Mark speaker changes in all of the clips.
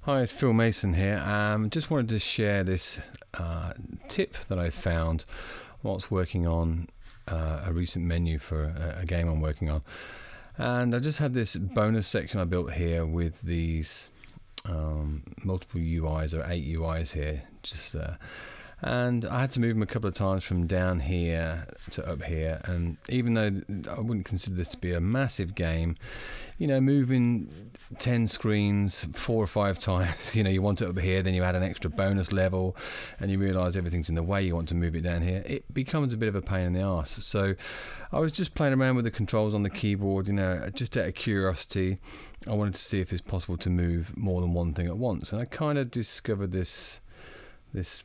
Speaker 1: Hi, it's Phil Mason here. Just wanted to share this tip that I found whilst working on a recent menu for a game I'm working on. And I just had this bonus section I built here with these multiple UIs, or 8 UIs here, just and I had to move them a couple of times from down here to up here, and even though I wouldn't consider this to be a massive game, you know, moving 10 screens 4 or 5 times, you know, you want it up here, then you add an extra bonus level and you realize everything's in the way, you want to move it down here, it becomes a bit of a pain in the arse. So I was just playing around with the controls on the keyboard, you know, just out of curiosity. I wanted to see if it's possible to move more than one thing at once, and I kind of discovered this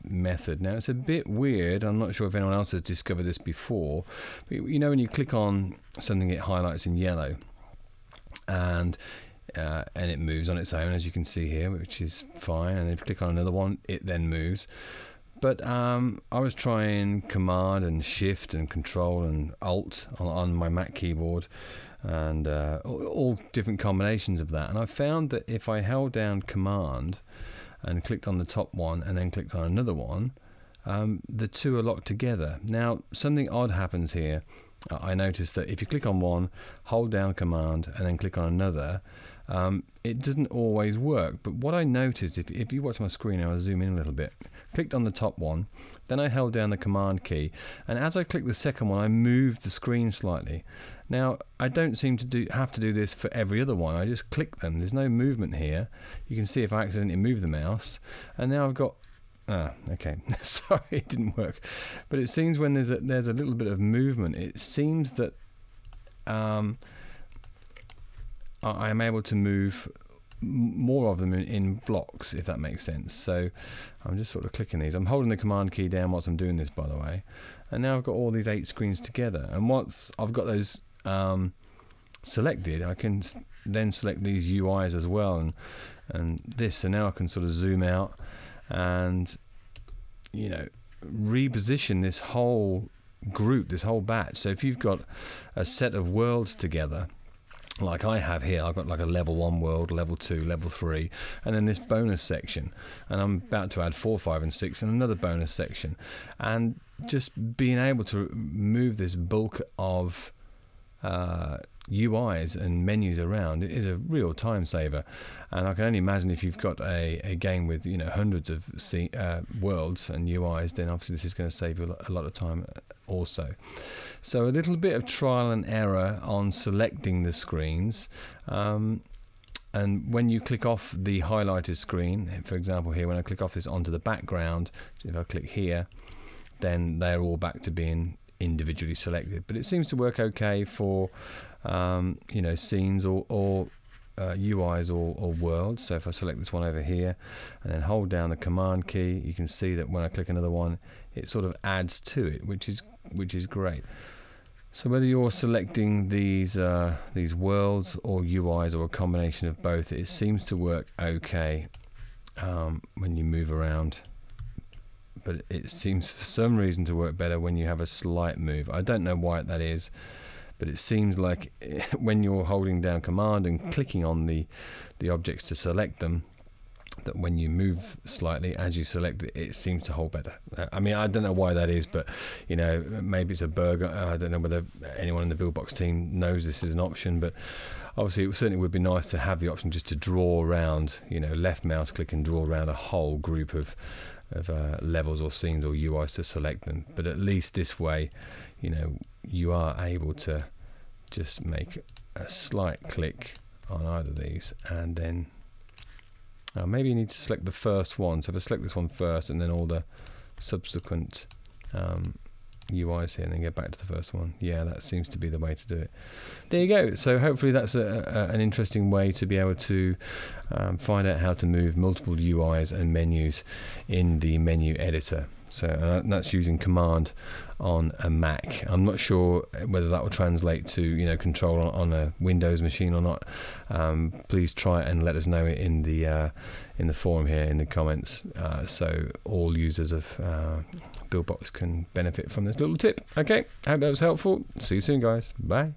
Speaker 1: method. Now it's a bit weird, I'm not sure if anyone else has discovered this before, but you know, when you click on something it highlights in yellow and it moves on its own, as you can see here, which is fine, and if you click on another one it then moves. But I was trying Command and Shift and Control and Alt on my Mac keyboard, and all different combinations of that, and I found that if I held down Command and clicked on the top one and then clicked on another one, the two are locked together. Now something odd happens here. I noticed that if you click on one, hold down Command and then click on another, it doesn't always work. But what I noticed, if you watch my screen, I'll zoom in a little bit, clicked on the top one, then I held down the Command key, and as I clicked the second one I moved the screen slightly. Now I don't seem to have to do this for every other one, I just click them, there's no movement here. You can see if I accidentally move the mouse, and now I've got okay, sorry, it didn't work. But it seems when there's a little bit of movement, it seems that I am able to move more of them in blocks, if that makes sense. So I'm just sort of clicking these. I'm holding the Command key down whilst I'm doing this, by the way, and now I've got all these 8 screens together, and once I've got those selected, I can then select these UIs as well, and this, so now I can sort of zoom out and, you know, reposition this whole group, this whole batch. So if you've got a set of worlds together, like I have here, I've got like a level 1 world, level 2, level 3, and then this bonus section, and I'm about to add 4, 5 and 6 and another bonus section, and just being able to move this bulk of UIs and menus around, it is a real time saver. And I can only imagine if you've got a game with, you know, hundreds of worlds and UIs, then obviously this is going to save you a lot of time also. So a little bit of trial and error on selecting the screens, and when you click off the highlighted screen, for example here, when I click off this onto the background, if I click here, then they're all back to being individually selected. But it seems to work okay for you know, scenes or UIs or worlds. So if I select this one over here and then hold down the Command key, you can see that when I click another one, it sort of adds to it, which is great. So whether you're selecting these worlds or UIs or a combination of both, it seems to work okay when you move around. But it seems for some reason to work better when you have a slight move. I don't know why that is, but it seems like when you're holding down Command and clicking on the objects to select them, that when you move slightly as you select it, it seems to hold better. I mean, I don't know why that is, but you know, maybe it's a bug. I don't know whether anyone in the Buildbox team knows this is an option, but obviously it certainly would be nice to have the option just to draw around, you know, left mouse click and draw around a whole group of levels or scenes or UIs to select them. But at least this way, you know, you are able to just make a slight click on either of these, and then maybe you need to select the first one. So if I select this one first and then all the subsequent UIs here, and then get back to the first one. Yeah, that seems to be the way to do it. There you go. So hopefully that's an interesting way to be able to find out how to move multiple UIs and menus in the menu editor. So that's using Command on a Mac. I'm not sure whether that will translate to, you know, Control on a Windows machine or not. Please try and let us know in the forum here in the comments, so all users of Buildbox can benefit from this little tip. Okay, I hope that was helpful. See you soon, guys. Bye.